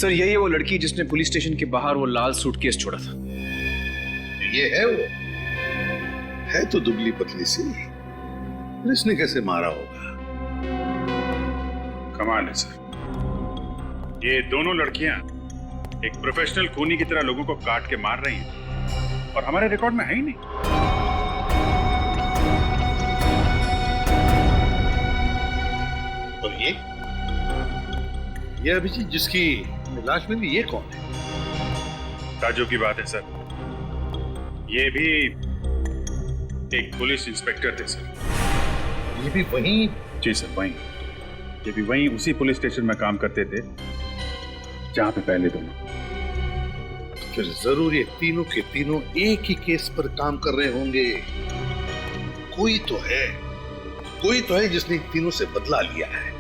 Sir यही है वो लड़की जिसने पुलिस स्टेशन के बाहर वो लाल सूटकेस छोड़ा था। ये है वो? है तो दुबली पतली सी, इसने कैसे मारा होगा? कमाल है सर, ये दोनों लड़कियां एक प्रोफेशनल खूनी की तरह लोगों को काट के मार रही हैं और हमारे रिकॉर्ड में है ही नहीं। और ये अभिजीत जिसकी लाश मिली, ये कौन है? ताज्जुब की बात है सर, ये भी एक पुलिस इंस्पेक्टर थे सर। ये भी वहीं? जी सर वहीं, ये भी वहीं उसी पुलिस स्टेशन में काम करते थे जहां पे पहले दोनों। फिर जरूर ये तीनों के तीनों एक ही केस पर काम कर रहे होंगे। कोई तो है जिसने तीनों से बदला लिया है।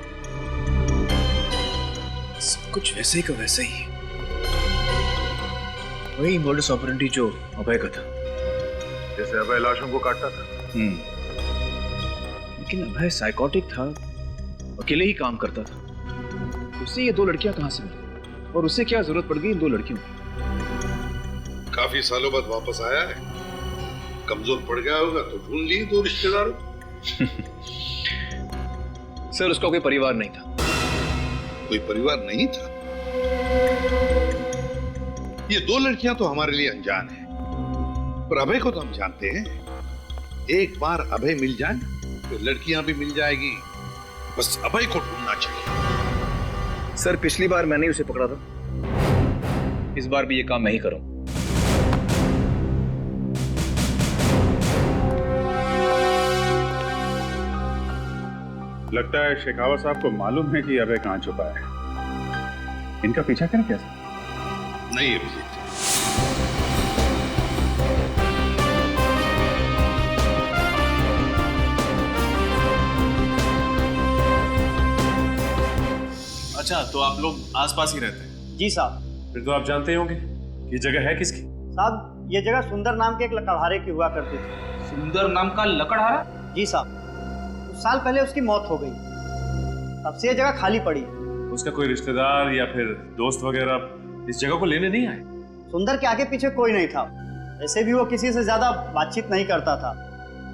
सब कुछ वैसे ही का वैसे ही, वही मोडस ऑपरेंडी जो अभय का था। जैसे अभय लाशों को काटता था। लेकिन अभय साइकोटिक था, अकेले ही काम करता था। उससे ये दो लड़कियां कहां से मिली और उसे क्या जरूरत पड़ गई इन दो लड़कियों की? काफी सालों बाद वापस आया है, कमजोर पड़ गया होगा तो ढूंढ लिए दो रिश्तेदारों। सर उसका कोई परिवार नहीं था। कोई परिवार नहीं था? ये दो लड़कियां तो हमारे लिए अनजान है, पर अभय को तो हम जानते हैं। एक बार अभय मिल जाए तो लड़कियां भी मिल जाएगी। बस अभय को ढूंढना चाहिए। सर पिछली बार मैंने उसे पकड़ा था, इस बार भी ये काम मैं ही करूं। लगता है शेखावत साहब को मालूम है कि अभय कहां छुपा है। इनका पीछा करें कैसे? नहीं अभिजीत, अच्छा तो आप लोग आसपास ही रहते हैं? जी साहब। फिर तो आप जानते ही होंगे कि जगह है किसकी? साहब ये जगह सुंदर नाम के एक लकड़हारे की हुआ करती थी। सुंदर नाम का लकड़हारा? जी साहब, कुछ साल पहले उसकी मौत हो गई, तब से ये जगह खाली पड़ी है। उसका कोई रिश्तेदार या फिर दोस्त वगैरह इस जगह को लेने नहीं आए? सुंदर के आगे पीछे कोई नहीं था, ऐसे भी वो किसी से ज्यादा बातचीत नहीं करता था,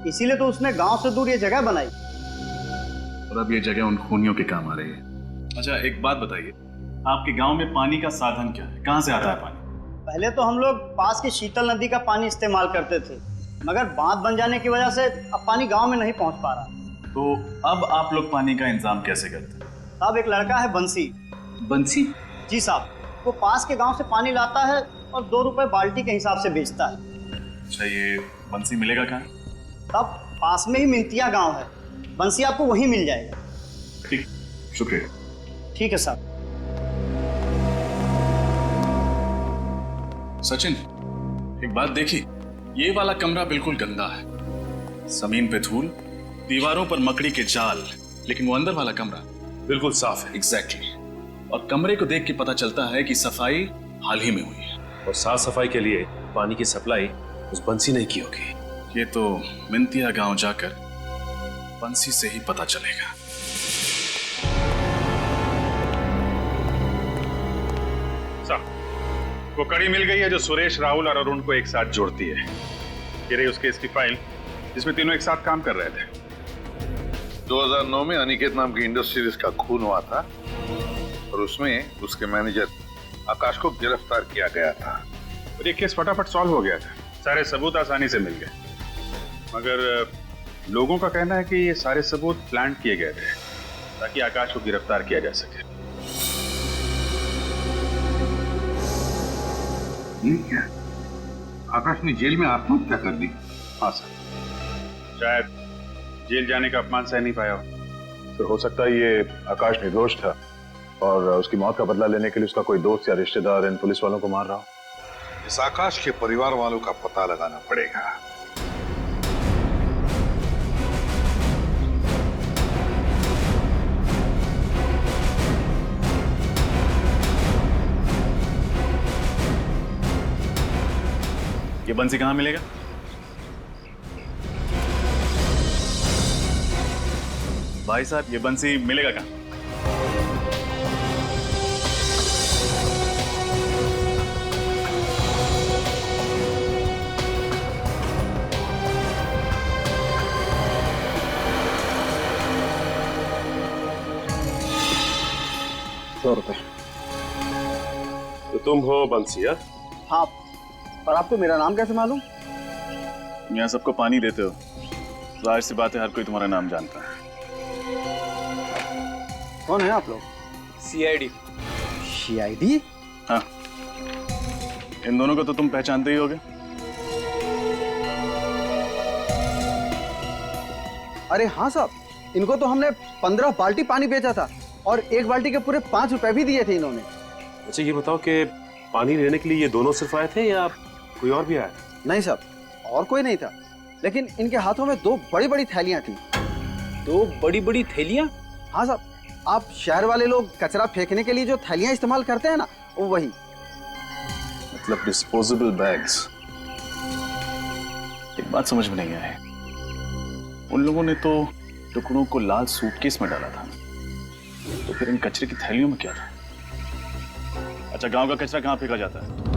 इसीलिए तो उसने गांव से दूर ये जगह बनाई। और अब ये जगह उन खूनियों के काम आ रही है। अच्छा एक बात बताइए, आपके गांव में पानी का साधन क्या है? कहां से आता है पानी? पहले तो हम लोग पास की शीतल नदी का पानी इस्तेमाल करते थे, मगर बांध बन जाने की वजह से अब पानी गांव में नहीं पहुंच पा रहा। तो अब आप लोग पानी का इंतजाम कैसे करते हैं? साहब एक लड़का है बंसी। बंसी? जी साहब, वो पास के गांव से पानी लाता है और 2 रुपए बाल्टी के हिसाब से बेचता है। अच्छा ये बंसी मिलेगा कहाँ? तब पास में ही मिंतिया गांव है, बंसी आपको वहीं मिल जाएगा। ठीक, शुक्रिया। ठीक है साहब। सचिन एक बात देखी, ये वाला कमरा बिल्कुल गंदा है, जमीन पे धूल, दीवारों पर मकड़ी के जाल, लेकिन वो अंदर वाला कमरा बिल्कुल साफ है। एग्जैक्टली। और कमरे को देख के पता चलता है कि सफाई हाल ही में हुई है। और साफ सफाई के लिए पानी की सप्लाई उस बंसी ने की होगी। ये तो मिंतिया गांव जाकर बंसी से ही पता चलेगा। वो कड़ी मिल गई है जो सुरेश, राहुल और अरुण को एक साथ जोड़ती है। ये रही उस केस की फाइल जिसमें तीनों एक साथ काम कर रहे थे। 2009 में अनिकेत नाम की इंडस्ट्रियलिस्ट का खून हुआ था और उसमें उसके मैनेजर आकाश को गिरफ्तार किया गया था। और ये केस फटाफट सॉल्व हो गया था, सारे सबूत आसानी से मिल गए। मगर लोगों का कहना है कि ये सारे सबूत प्लान किए गए थे ताकि आकाश को गिरफ्तार किया जा सके। क्या आकाश ने जेल में आत्महत्या कर दी? हाँ सर, शायद जेल जाने का अपमान सह नहीं पाया हो। तो हो सकता है ये आकाश निर्दोष था और उसकी मौत का बदला लेने के लिए उसका कोई दोस्त या रिश्तेदार इन पुलिस वालों को मार रहा हो। इस आकाश के परिवार वालों का पता लगाना पड़ेगा। ये बंसी कहाँ मिलेगा? भाई साहब ये बंसी मिलेगा कहाँ? 100 रुपए। तो तुम हो बंसी? हाँ, पर आपको मेरा नाम कैसे मालूम? यहाँ सबको पानी देते हो, जाहिर सी बात है हर कोई तुम्हारा नाम जानता है। कौन है आप लोग? CID। CID? हाँ, इन दोनों को तो तुम पहचानते ही होगे। अरे हाँ साहब, इनको तो हमने 15 बाल्टी पानी बेचा था और एक बाल्टी के पूरे 5 रुपए भी दिए थे इन्होंने। अच्छा ये बताओ कि पानी लेने के लिए ये दोनों सिर्फ आए थे या कोई और भी आया? नहीं साहब, और कोई नहीं था, लेकिन इनके हाथों में 2 बड़ी बड़ी थैलियां थी। 2 बड़ी बड़ी थैलियां? हाँ साहब, आप शहर वाले लोग कचरा फेंकने के लिए जो थैलियां इस्तेमाल करते हैं ना, वो वही। मतलब डिस्पोजेबल बैग्स। एक बात समझ में नहीं आई, उन लोगों ने तो टुकड़ों को लाल सूटकेस में डाला था, तो फिर इन कचरे की थैलियों में क्या था? अच्छा, गांव का कचरा कहाँ फेंका जाता है?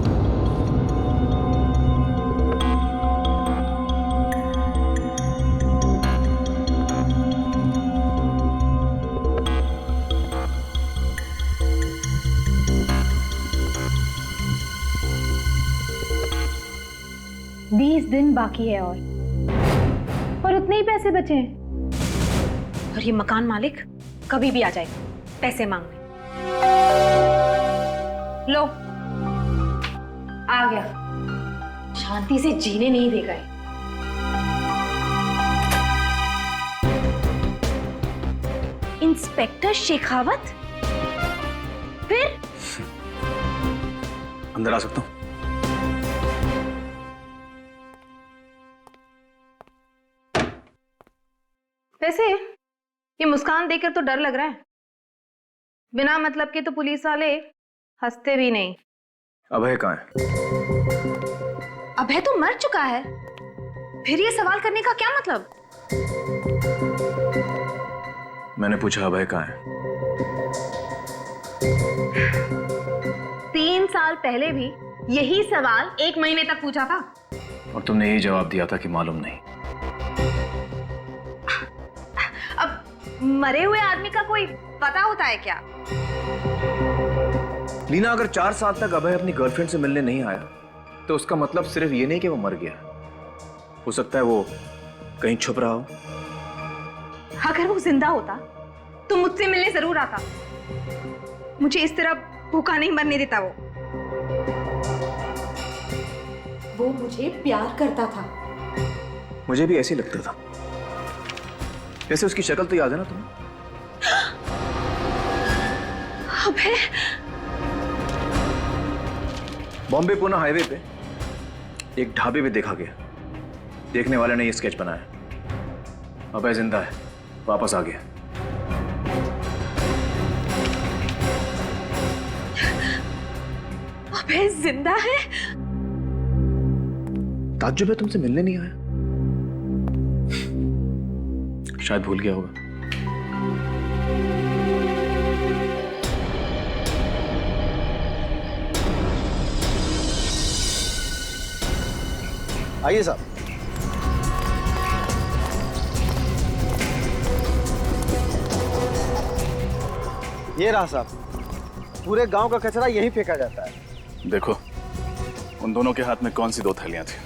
बीस दिन बाकी है और उतने ही पैसे बचे हैं। और ये मकान मालिक कभी भी आ जाएगा पैसे मांगने। लो, आ गया, शांति से जीने नहीं देगा। इंस्पेक्टर शेखावत फिर? अंदर आ सकता हूँ? वैसे ये मुस्कान देखकर तो डर लग रहा है। बिना मतलब के तो पुलिस वाले हंसते भी नहीं। अभय कहाँ है? अभय तो मर चुका है, फिर ये सवाल करने का क्या मतलब? मैंने पूछा अभय कहाँ है? 3 साल पहले भी यही सवाल 1 महीने तक पूछा था और तुमने यही जवाब दिया था कि मालूम नहीं। अब मरे हुए आदमी का कोई पता होता है क्या? लीना, अगर 4 साल तक अभय अपनी गर्लफ्रेंड से मिलने नहीं आया तो उसका मतलब सिर्फ ये नहीं कि वो मर गया, हो सकता है वो कहीं छुप रहा हो। अगर वो जिंदा होता तो मुझसे मिलने जरूर आता। मुझे इस तरह भूखा नहीं मरने देता। वो मुझे प्यार करता था। मुझे भी ऐसे ही लगता था। वैसे उसकी शक्ल तो याद है ना तुम्हें? अबे, बॉम्बे पुणे हाईवे पे एक ढाबे पे देखा गया। देखने वाले ने ये स्केच बनाया। अभय जिंदा है, वापस आ गया। अभय जिंदा है? ताज्जुब है तुमसे मिलने नहीं आया। शायद भूल गया होगा। आइए साहब। ये रहा साहब, पूरे गांव का कचरा यहीं फेंका जाता है। देखो, उन दोनों के हाथ में कौन सी 2 थैलियां थी?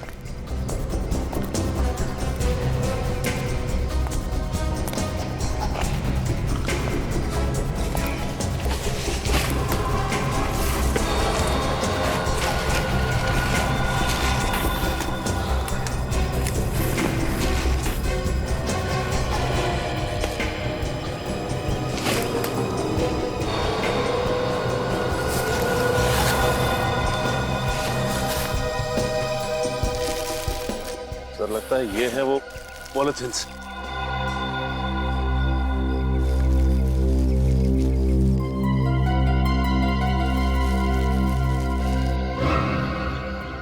सर लगता है ये है वो पॉलिथिन्स।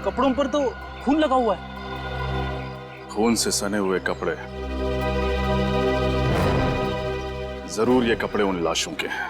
कपड़ों पर तो खून लगा हुआ है। खून से सने हुए कपड़े, जरूर ये कपड़े उन लाशों के हैं।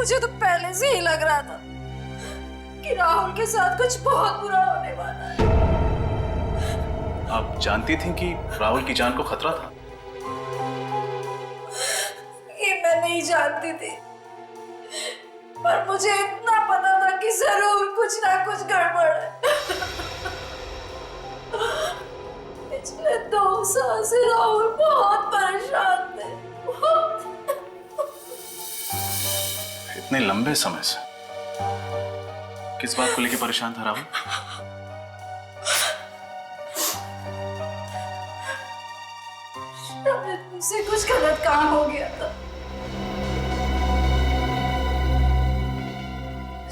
मुझे तो पहले से ही लग रहा था कि राहुल के साथ कुछ बहुत बुरा होने वाला है। आप जानती थी कि राहुल की जान को खतरा था? ये मैं नहीं जानती थी, पर मुझे इतना पता था कि जरूर कुछ ना कुछ गड़बड़ है। पिछले 2 साल से राहुल बहुत परेशान थे। इतने लंबे समय से किस बात को लेकर परेशान था राहुल? मुझसे कुछ गलत काम हो गया था,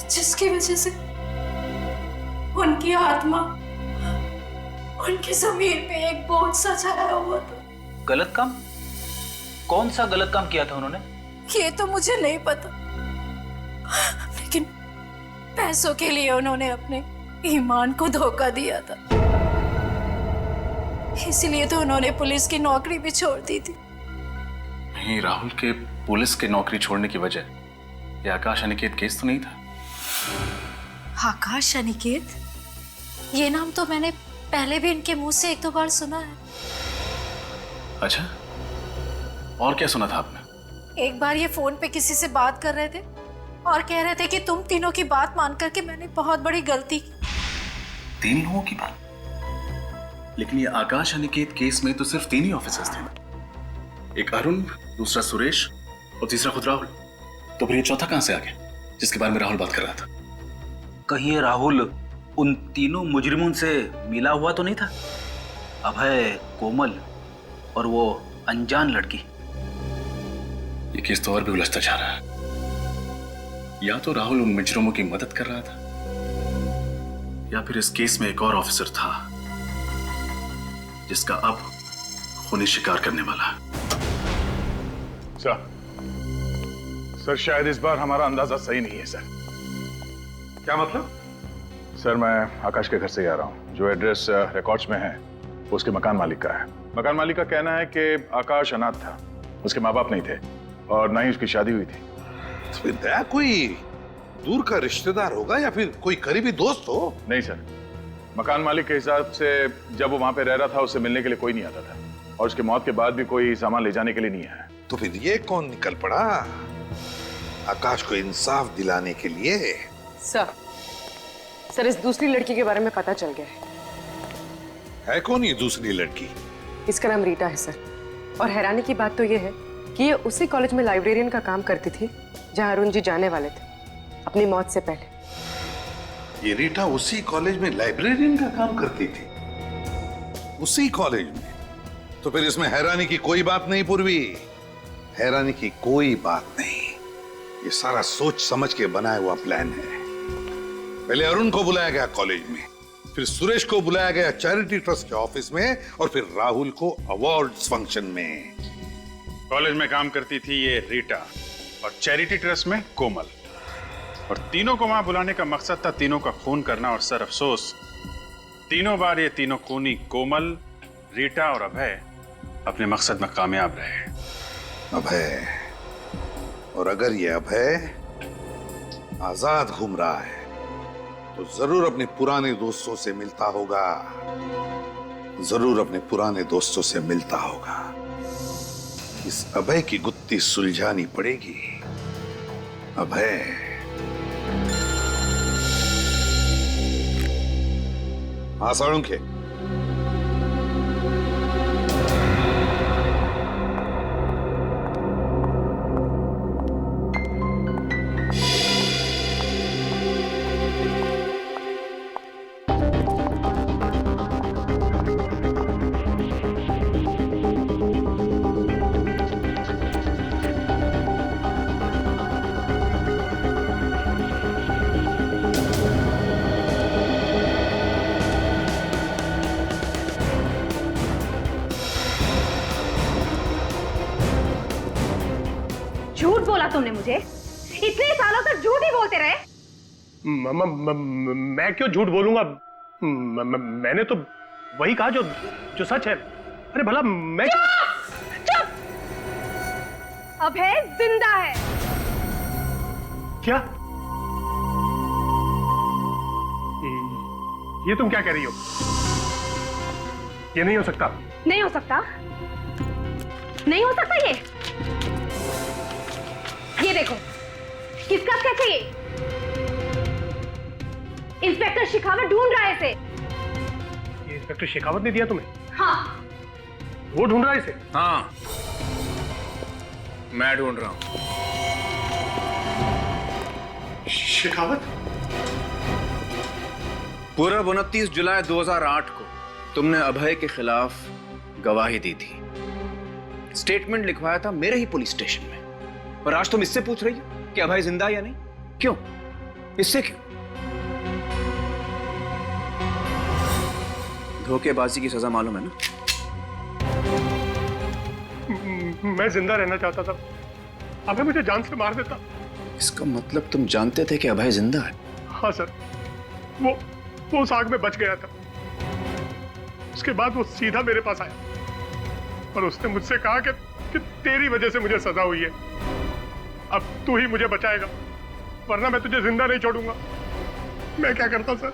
जिसकी वजह से उनकी आत्मा उनकी जमीन पे एक बोझ सा छाया हुआ था। गलत काम? कौन सा गलत काम किया था उन्होंने? ये तो मुझे नहीं पता, लेकिन पैसों के लिए उन्होंने अपने ईमान को धोखा दिया था। इसीलिए तो उन्होंने पुलिस की नौकरी भी छोड़ दी थी। नहीं, राहुल के पुलिस की नौकरी छोड़ने की वजह ये आकाश अनिकेत केस तो नहीं था? आकाश अनिकेत, ये नाम तो मैंने पहले भी इनके मुंह से 1-2 बार सुना है। अच्छा, और क्या सुना था आपने? एक बार ये फोन पे किसी से बात कर रहे थे और कह रहे थे कि तुम तीनों की बात मान करके मैंने बहुत बड़ी गलती की। 3 लोगों की बात? लेकिन ये आकाश अनिकेत केस में तो सिर्फ 3 ही ऑफिसर्स थे, एक अरुण, दूसरा सुरेश और तीसरा खुद राहुल। तो फिर ये चौथा कहां से आ गया जिसके बारे में राहुल बात कर रहा था? कहीं ये राहुल उन तीनों मुजरिमों से मिला हुआ तो नहीं था? अभय, कोमल और वो अनजान लड़की। ये केस तो और भी उलझता जा रहा है। या तो राहुल उन मुजरिमों की मदद कर रहा था, या फिर इस केस में एक और ऑफिसर था जिसका अब खूनी शिकार करने वाला है। सर शायद इस बार हमारा अंदाजा सही नहीं है सर। क्या मतलब? सर मैं आकाश के घर से ही आ रहा हूँ। जो एड्रेस रिकॉर्ड्स में है वो उसके मकान मालिक का है। मकान मालिक का कहना है कि आकाश अनाथ था, उसके माँ बाप नहीं थे और ना ही उसकी शादी हुई थी। तो फिर दया कोई दूर का रिश्तेदार होगा या फिर कोई करीबी दोस्त हो? नहीं सर, मकान मालिक के हिसाब से जब वो वहां पे रह रहा था उससे मिलने के लिए कोई नहीं आता था और उसके मौत के बाद भी कोई सामान ले जाने के लिए नहीं आया। तो फिर ये कौन निकल पड़ा आकाश को इंसाफ दिलाने के लिए? सर इस दूसरी लड़की के बारे में पता चल गया है कौन ये दूसरी लड़की? इसका नाम रीटा है सर। और हैरानी की बात तो ये है कि ये उसी कॉलेज में लाइब्रेरियन का काम करती थी जहां अरुण जी जाने वाले थे अपनी मौत से पहले। ये रीटा उसी कॉलेज में लाइब्रेरियन का काम करती थी? उसी कॉलेज में? तो फिर इसमें हैरानी की कोई बात नहीं पूर्वी, हैरानी की कोई बात नहीं। ये सारा सोच समझ के बनाया हुआ प्लान है। पहले अरुण को बुलाया गया कॉलेज में, फिर सुरेश को बुलाया गया चैरिटी ट्रस्ट के ऑफिस में और फिर राहुल को अवार्ड्स फंक्शन में। कॉलेज में काम करती थी ये रीटा और चैरिटी ट्रस्ट में कोमल, और तीनों को वहां बुलाने का मकसद था तीनों का खून करना। और सर अफसोस, तीनों बार ये तीनों खूनी कोमल, रीटा और अभय अपने मकसद में कामयाब रहे। अभय, और अगर ये अभय आजाद घूम रहा है तो जरूर अपने पुराने दोस्तों से मिलता होगा, जरूर अपने पुराने दोस्तों से मिलता होगा। इस अभय की गुत्थी सुलझानी पड़ेगी। अभय, हाँ साळुंखे, झूठ बोला तुमने मुझे, इतने सालों तक झूठ ही बोलते रहे। मैं क्यों झूठ बोलूंगा? मैंने तो वही कहा जो सच है। अरे भला मैं चुप! अभय जिंदा है क्या? ये तुम क्या कह रही हो? ये नहीं हो सकता। नहीं हो सकता? नहीं हो सकता ये देखो, किसका स्केच है ये? इंस्पेक्टर शेखावत ढूंढ रहा है इसे। ये इंस्पेक्टर शेखावत ने दिया तुम्हें? हाँ। वो ढूंढ रहा है इसे? हाँ, मैं ढूंढ रहा हूं। शेखावत? पूर्व 29 जुलाई 2008 को तुमने अभय के खिलाफ गवाही दी थी। स्टेटमेंट लिखवाया था मेरे ही पुलिस स्टेशन में। और आज तुम इससे पूछ रही हो कि अभय जिंदा या नहीं? क्यों? इससे क्यों? धोखेबाजी की सजा मालूम है ना? मैं जिंदा रहना चाहता था, अभय मुझे जान से मार देता। इसका मतलब तुम जानते थे कि अभय जिंदा है? हाँ सर, वो उस आग में बच गया था। उसके बाद वो सीधा मेरे पास आया और उसने मुझसे कहा कि तेरी वजह से मुझे सजा हुई है, अब तू ही मुझे बचाएगा, वरना मैं तुझे जिंदा नहीं छोड़ूंगा। मैं क्या करता सर?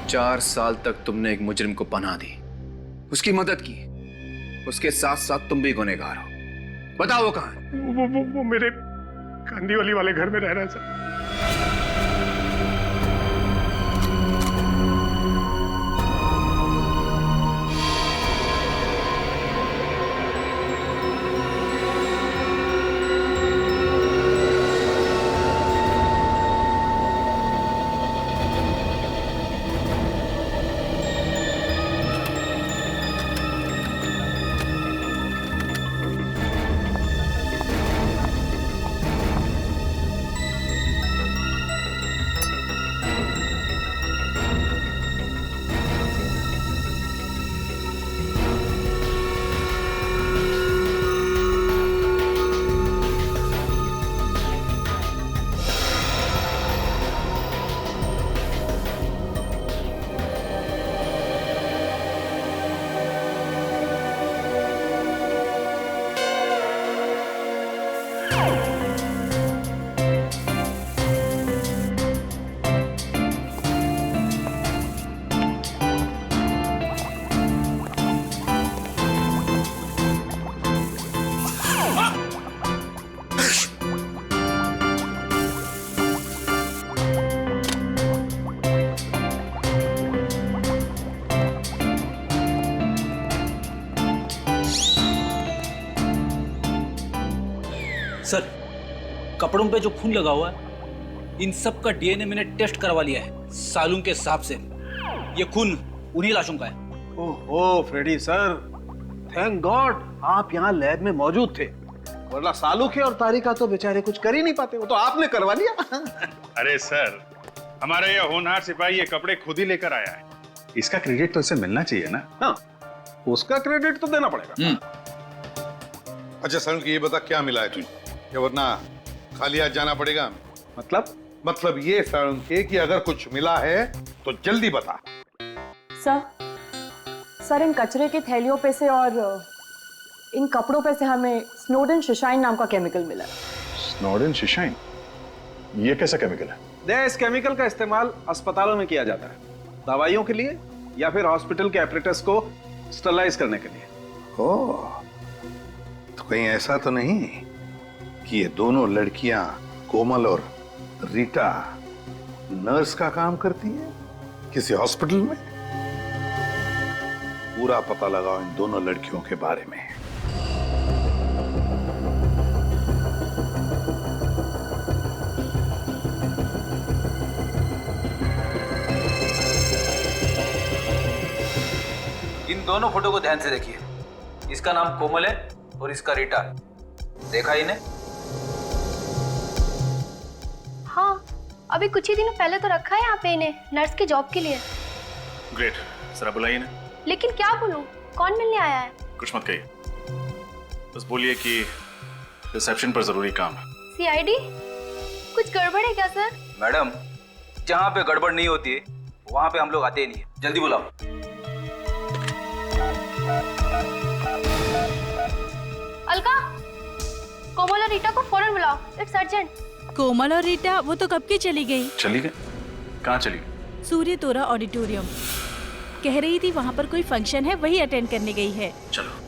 4 साल तक तुमने एक मुजरिम को पनाह दी, उसकी मदद की, उसके साथ साथ तुम भी गुनहगार हो। बताओ वो कहां है? वो मेरे कांदीवली वाले घर में रह रहा है सर। सर, कपड़ों पे जो खून लगा हुआ है, इन सब का डीएनए मैंने टेस्ट करवा लिया है सालून के हिसाब से। ये खून उन्हीं लाशों का है। ओहो फ्रेडी सर, थैंक गॉड आप यहाँ लैब में मौजूद थे, वरना सालू के और तारिका तो बेचारे कुछ कर ही नहीं पाते, वो तो आपने करवा लिया। अरे सर, हमारा ये होनहार सिपाही ये कपड़े खुद ही लेकर आया है, इसका क्रेडिट तो इसे मिलना चाहिए ना। हाँ, उसका क्रेडिट तो देना पड़ेगा। अच्छा सालू ये बता क्या मिला है तुझे, या वरना खाली हाथ जाना पड़ेगा। मतलब ये सालू के कि अगर कुछ मिला है तो जल्दी बता। सर इन कचरे की थैलियों पे से और इन कपड़ों पे से हमें स्नोडेन शिशाइन नाम का केमिकल मिला है। स्नोडेन शिशाइन? ये कैसा केमिकल है? इस केमिकल का इस्तेमाल अस्पतालों में किया जाता है, दवाइयों के लिए या फिर हॉस्पिटल के एपरेटस को स्टरलाइज करने के लिए। ओह, तो कहीं ऐसा तो नहीं कि ये दोनों लड़कियां कोमल और रीटा नर्स का काम करती है किसी हॉस्पिटल में? पूरा पता लगाओ इन दोनों लड़कियों के बारे में। इन दोनों फोटो को ध्यान से देखिए। इसका नाम कोमल है और इसका रीटा। देखा इन्हें? हाँ, अभी कुछ ही दिनों पहले तो रखा है यहाँ पे इन्हें नर्स की जॉब के लिए। ग्रेट, जरा बुलाइए ना। लेकिन क्या बोलूं, कौन मिलने आया है? कुछ मत कहिए, बस बोलिए कि रिसेप्शन पर जरूरी काम है। सीआईडी? कुछ गड़बड़ है क्या सर? मैडम, जहाँ पे गड़बड़ नहीं होती है वहाँ पे हम लोग आते ही नहीं है। जल्दी बुलाओ। अलका, कोमल और रीटा को फौरन बुलाओ, इट्स अर्जेंट। कोमल और रीटा वो तो कब की चली गई। चली गई? कहाँ चली गई? सूर्य तोरा ऑडिटोरियम। कह रही थी वहाँ पर कोई फंक्शन है, वही अटेंड करने गई है। चलो।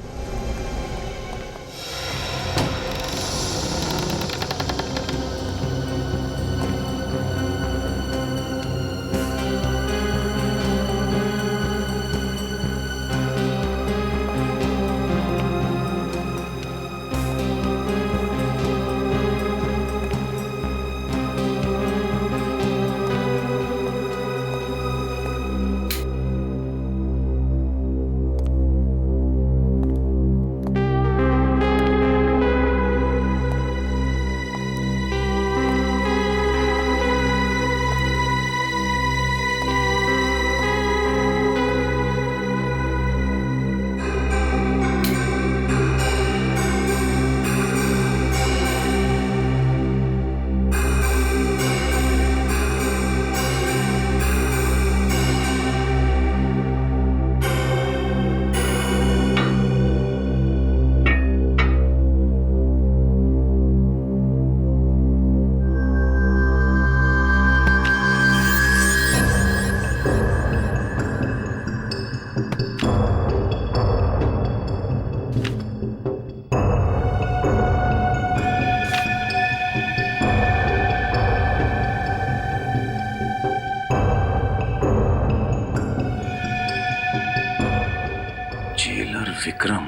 विक्रम,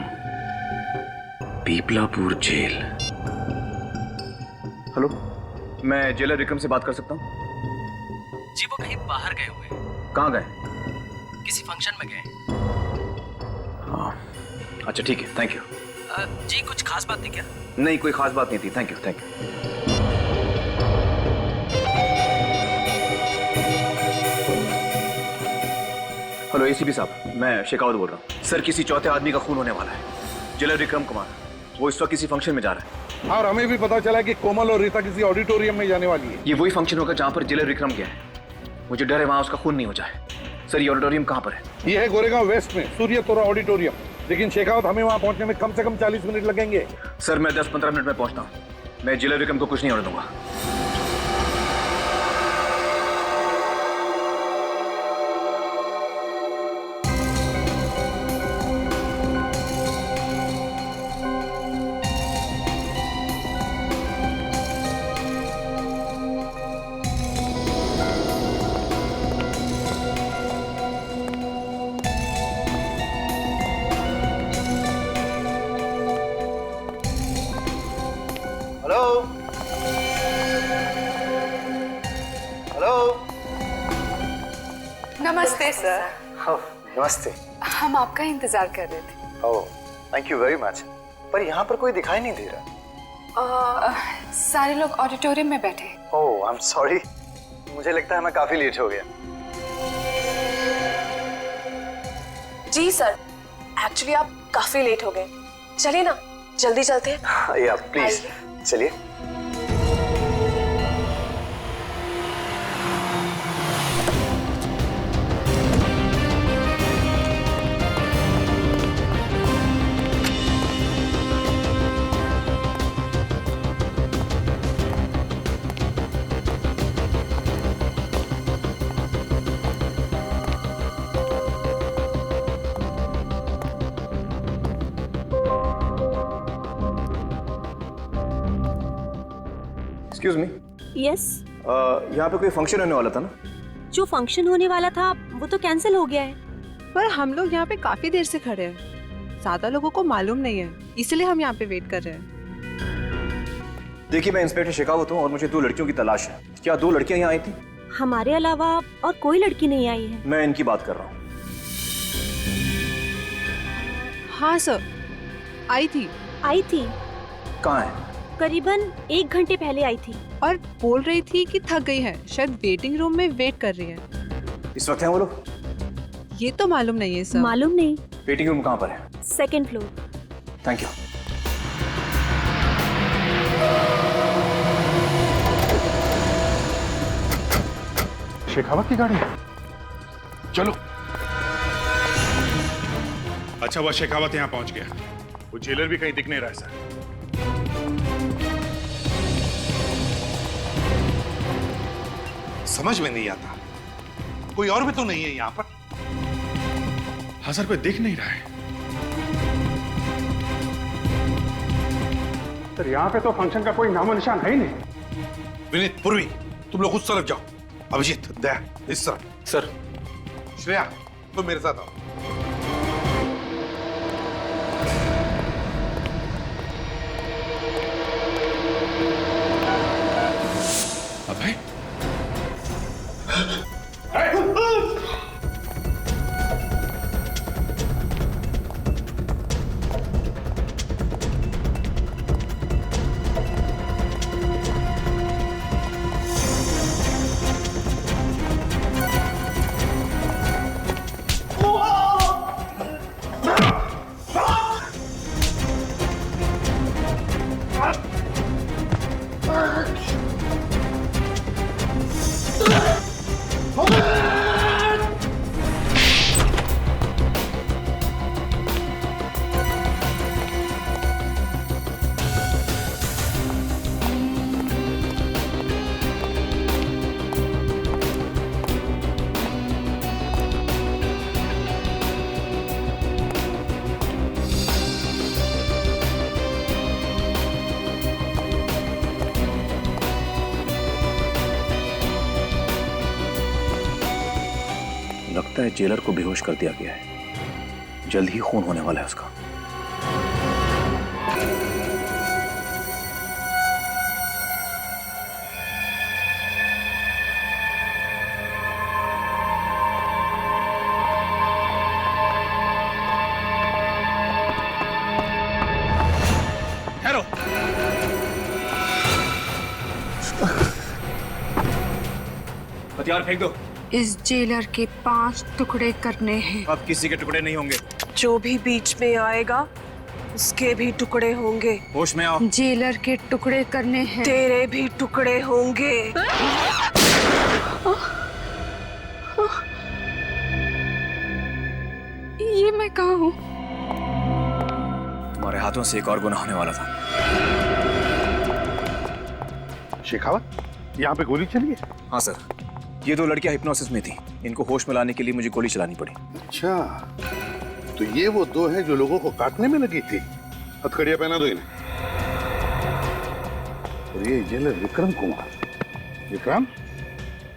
पीपलापुर जेल। हेलो, मैं जेलर विक्रम से बात कर सकता हूँ? जी वो कहीं बाहर गए हुए हैं। कहाँ गए? किसी फंक्शन में गए। हाँ, अच्छा ठीक है, थैंक यू। जी कुछ खास बात थी क्या? नहीं, कोई खास बात नहीं थी, thank you thank you. Hello ACP साहब, मैं शेखावत बोल रहा हूँ। सर, किसी चौथे आदमी का खून होने वाला है। जेलर विक्रम कुमार, वो इस वक्त किसी फंक्शन में जा रहा है। और हमें भी पता चला कि कोमल और रीता किसी ऑडिटोरियम में जाने वाली है। ये वही फंक्शन होगा जहाँ पर जेलर विक्रम गया है। मुझे डर है वहाँ उसका खून नहीं हो जाए। सर, ये ऑडिटोरियम कहाँ पर है? ये है गोरेगांव वेस्ट में, सूर्य तोरा ऑडिटोरियम। लेकिन शेखावत, हमें वहाँ पहुँचने में कम से कम 40 मिनट लगेंगे। सर, मैं 10-15 मिनट में पहुँचता हूँ। मैं जेलर विक्रम को कुछ नहीं होने दूंगा। नमस्ते सर। नमस्ते। हम आपका इंतजार कर रहे थे। ओह, थैंक यू वेरी मच। पर यहाँ पर कोई दिखाई नहीं दे रहा। सारे लोग ऑडिटोरियम में बैठे। ओह, आई एम सॉरी। मुझे लगता है मैं काफी लेट हो गया। जी सर, एक्चुअली आप काफी लेट हो गए। चलिए ना, जल्दी चलते हैं। या प्लीज चलिए। Excuse me. यस। यहाँ पे कोई फंक्शन होने वाला था ना? जो फंक्शन होने वाला था वो तो कैंसिल हो गया है। पर हम लोग यहाँ पे काफी देर से खड़े हैं, ज्यादा लोगों को मालूम नहीं है, इसलिए हम यहाँ पे वेट कर रहे हैं। देखिए, मैं इंस्पेक्टर शेखावत हूँ और मुझे 2 लड़कियों की तलाश है। क्या 2 लड़कियाँ यहाँ आई थी? हमारे अलावा और कोई लड़की नहीं आई है। मैं इनकी बात कर रहा हूँ। हाँ सर, आई थी। आई थी? कहाँ है? करीबन 1 घंटे पहले आई थी और बोल रही थी कि थक गई है, शायद वेटिंग रूम में वेट कर रही है। इस वक्त हैं वो लोग? ये तो मालूम नहीं है सर। मालूम नहीं। वेटिंग रूम कहाँ पर है? 2nd floor. Thank you. Shekhawat की गाड़ी? चलो। अच्छा हुआ शेखावत यहाँ पहुंच गया। वो जेलर भी कहीं दिख नहीं रहा है सर। समझ में नहीं आता, कोई और भी तो नहीं है यहाँ पर? हाँ सर, कोई दिख नहीं रहा है। सर यहाँ पे तो फंक्शन का कोई नामो निशान है ही नहीं। विनीत, पूर्वी, तुम लोग उस तरफ जाओ। अभिजीत, दया, इस तरफ। सर। श्रेया, तुम मेरे साथ आओ। अभय? लगता है जेलर को बेहोश कर दिया गया है, जल्द ही खून होने वाला है उसका। हथियार फेंक दो। इस जेलर के 5 टुकड़े करने हैं। अब किसी के टुकड़े नहीं होंगे। जो भी बीच में आएगा उसके भी टुकड़े होंगे। होश में आओ। जेलर के टुकड़े करने हैं। तेरे भी टुकड़े होंगे। ये मैं कहाँ हूँ? तुम्हारे हाथों से एक और गुनाह होने वाला था। शेखावत, यहाँ पे गोली चली है? हाँ सर, ये 2 लड़कियां हिप्नोसिस में थी। इनको होश में लाने के लिए मुझे गोली चलानी पड़ी। अच्छा, तो ये वो 2 हैं जो लोगों को काटने में लगी थी। हथकड़ियां पहना दो इन्हें। और ये जेलर विक्रम कुमार। विक्रम,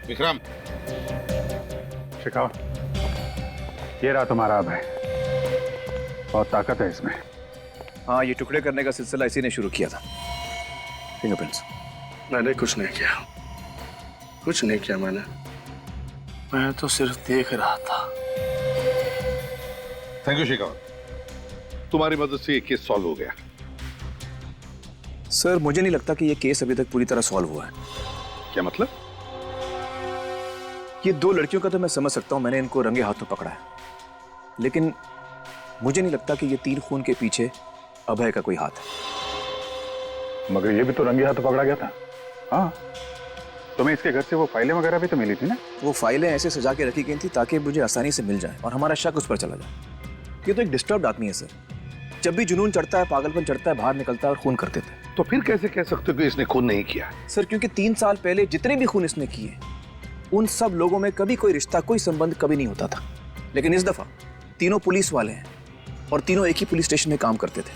विक्रम। शेखावत, ये रहा तुम्हारा अभय। बहुत ताकत है इसमें। हाँ, ये टुकड़े करने का सिलसिला इसी ने शुरू किया था। फिंगरप्रिंट्स। मैंने कुछ नहीं किया, कुछ नहीं किया मैंने। मैं तो सिर्फ देख रहा था। थैंक यू शेखावत, तुम्हारी मदद से ये केस सॉल्व हो गया। सर, मुझे नहीं लगता कि ये केस अभी तक पूरी तरह सॉल्व हुआ है। क्या मतलब? ये 2 लड़कियों का तो मैं समझ सकता हूं, मैंने इनको रंगे हाथों पकड़ा है, लेकिन मुझे नहीं लगता कि ये 3 खून के पीछे अभय का कोई हाथ है। मगर ये भी तो रंगे हाथों पकड़ा गया था। हाँ, तुम्हें इसके घर से वो फाइलें वगैरह भी तो मिली थी ना? वो फाइलें ऐसे सजा के रखी गई थी ताकि मुझे आसानी से मिल जाए और हमारा शक उस पर चला जाए। ये तो एक डिस्टर्ब्ड आदमी है सर। जब भी जुनून चढ़ता है, पागलपन चढ़ता है, बाहर निकलता है और खून कर देता है। तो फिर कैसे कह सकते हो कि इसने खून नहीं किया? सर, क्योंकि 3 साल पहले जितने भी खून इसने किए, उन सब लोगों में कभी कोई रिश्ता, कोई संबंध कभी नहीं होता था। लेकिन इस दफा तीनों पुलिस वाले हैं और तीनों एक ही पुलिस स्टेशन में काम करते थे।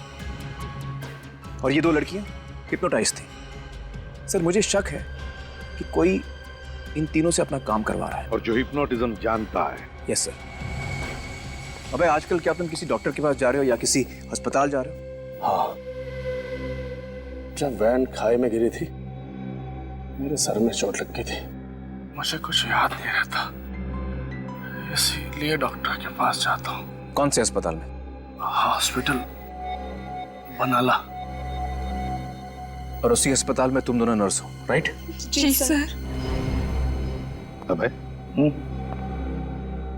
और ये 2 लड़कियां हिप्नोटाइज थी। सर, मुझे शक है कि कोई इन तीनों से अपना काम करवा रहा है। और जो हिप्नोटिज्म जानता है। Yes sir. अबे, आजकल क्या तुम किसी डॉक्टर के पास जा रहे हो या किसी अस्पताल जा रहे हो? हाँ, जब वैन खाई में गिरी थी, मेरे सर में चोट लग गई थी। मुझे कुछ याद नहीं रहता, इसीलिए डॉक्टर के पास जाता हूँ। कौन से अस्पताल में? हॉस्पिटल बनाला। और उसी अस्पताल में तुम दोनों नर्स हो, राइट? जी सर। अबे,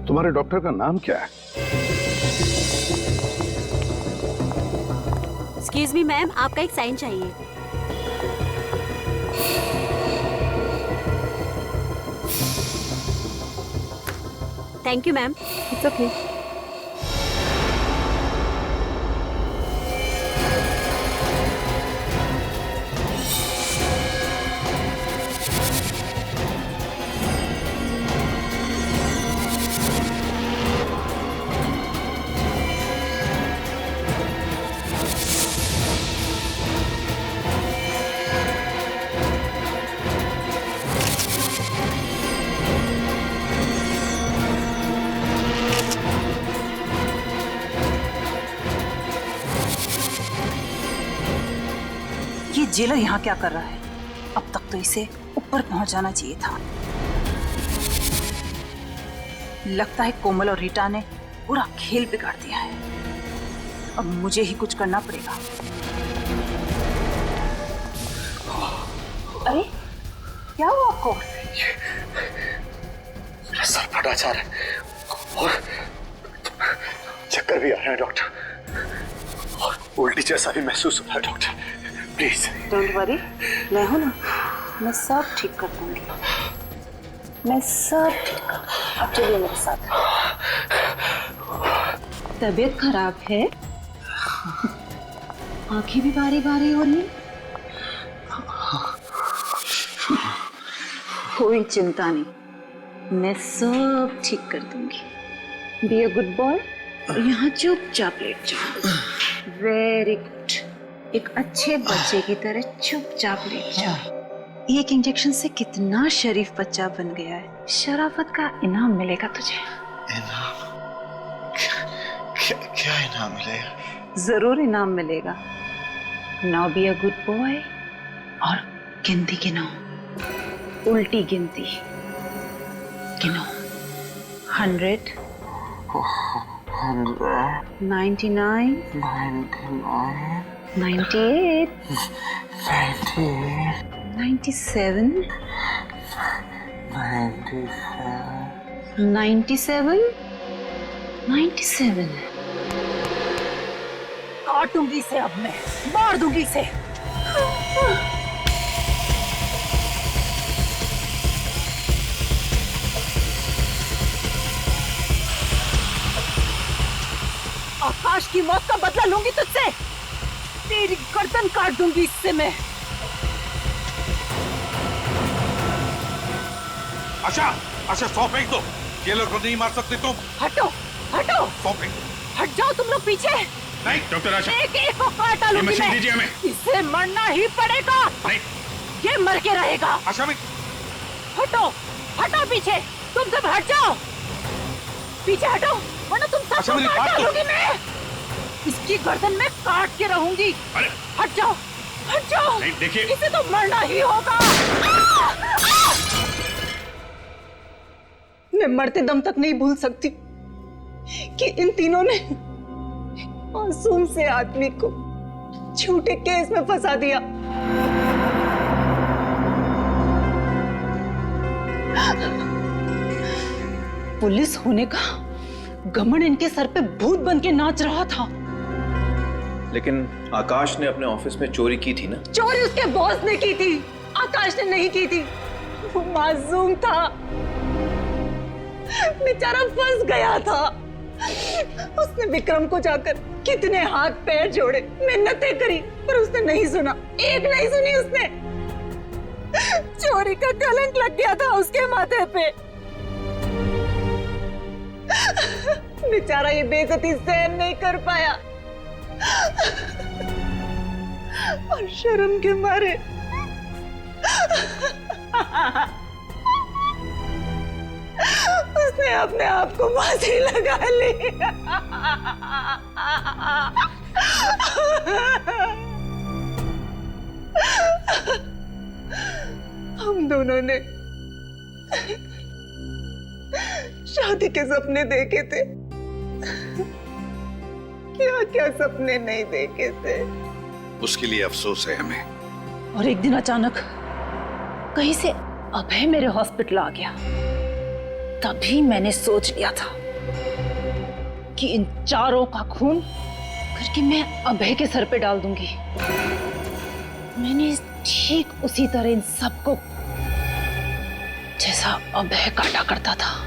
तुम्हारे डॉक्टर का नाम क्या है? एक्सक्यूज मी मैम, आपका एक साइन चाहिए। Thank you ma'am. It's okay. Jailer यहाँ क्या कर रहा है? अब तक तो इसे ऊपर पहुंच जाना चाहिए था। लगता है कोमल और रीटा ने पूरा खेल बिगाड़ दिया है। अब मुझे ही कुछ करना पड़ेगा। अरे क्या हुआ आपको? मेरा सर फटा जा रहा है और चक्कर भी आ रहे हैं डॉक्टर, और उल्टी जैसा भी महसूस हो रहा है डॉक्टर। प्लीज डोंट वरी, मैं हूं ना, मैं सब ठीक कर दूंगी। मैं सब ठीक कर दूंगी। अब चलिए मेरे साथ। तबीयत खराब है? आंखें भी बारी बारी हो रही है। कोई चिंता नहीं, मैं सब ठीक कर दूंगी। बी अ गुड बॉय, यहाँ चुपचाप लेट जाओ। वेरी गुड, एक अच्छे बच्चे की तरह चुपचाप लेट जाओ। एक इंजेक्शन से कितना शरीफ बच्चा बन गया है। शराफत का इनाम मिलेगा तुझे। इनाम? क्या इनाम मिलेगा? जरूर इनाम मिलेगा। Now be a good boy और गिनती गिनो, उल्टी गिनती गिनो। 100, 99, 98, 97, 97। काटूंगी इसे, अब मैं मार दूंगी इसे। आकाश की मौत का बदला लूंगी तुझसे। तेरी गर्दन काट दूंगी इससे मैं। आशा, आशा 100 फेंक दो। ये लोग को नहीं मार सकते तुम। हटो, हटो। 100 फेंक। हट जाओ तुम लोग पीछे। नहीं डॉक्टर आशा, एक एक को काट डालूंगी मशीन मैं। दीजिए हमें। इसे मरना ही पड़ेगा। नहीं, ये मर के रहेगा। आशा में हटो, हटो पीछे। तुम सब हट जाओ, पीछे हटो, वरना तुम सबको काट डालूंगी मैं। इसकी गर्दन में काट के रहूंगी। अरे हट जाओ, हट जाओ। नहीं, देखिए इसे तो मरना ही होगा। मैं मरते दम तक नहीं भूल सकती कि इन तीनों ने मासूम से आदमी को झूठे केस में फंसा दिया। पुलिस होने का घमंड इनके सर पे भूत बन के नाच रहा था। लेकिन आकाश ने अपने ऑफिस में चोरी की थी ना? चोरी उसके बॉस ने की थी, आकाश ने नहीं की थी। वो मासूम था, बेचारा फंस गया था। उसने विक्रम को जाकर कितने हाथ पैर जोड़े, मिन्नतें करी, पर उसने नहीं सुना, एक नहीं सुनी उसने। चोरी का कलंक लग गया था उसके माथे पे। बेचारा ये बेइज्जती सहन नहीं कर पाया और शर्म के मारे उसने अपने आप को फांसी लगा ली। हम दोनों ने शादी के सपने देखे थे, क्या क्या सपने नहीं देखे थे। उसके लिए अफसोस है हमें। और एक दिन अचानक कहीं से अभय मेरे हॉस्पिटल आ गया। तभी मैंने सोच लिया था कि इन चारों का खून करके मैं अभय के सर पे डाल दूंगी। मैंने ठीक उसी तरह इन सबको जैसा अभय काटा करता था।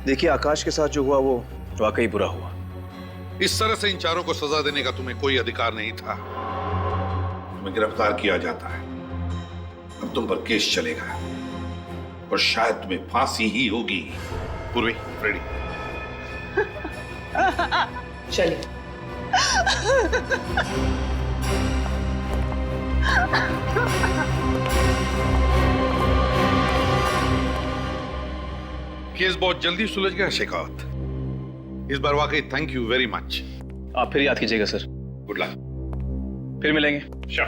देखिए, आकाश के साथ जो हुआ वो वाकई बुरा हुआ। इस तरह से इन चारों को सजा देने का तुम्हें कोई अधिकार नहीं था। तुम्हें गिरफ्तार किया जाता है, अब तुम पर केस चलेगा और शायद तुम्हें फांसी ही होगी। पूर्वी, रेडी? चलिए। केस बहुत जल्दी सुलझ गया शेखावत। इस बार वाकई थैंक यू वेरी मच। आप फिर याद कीजिएगा सर। Good luck. फिर मिलेंगे। Sure.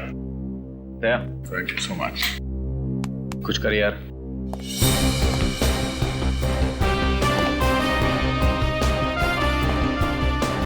Daya, thank you so much. कुछ कर यार।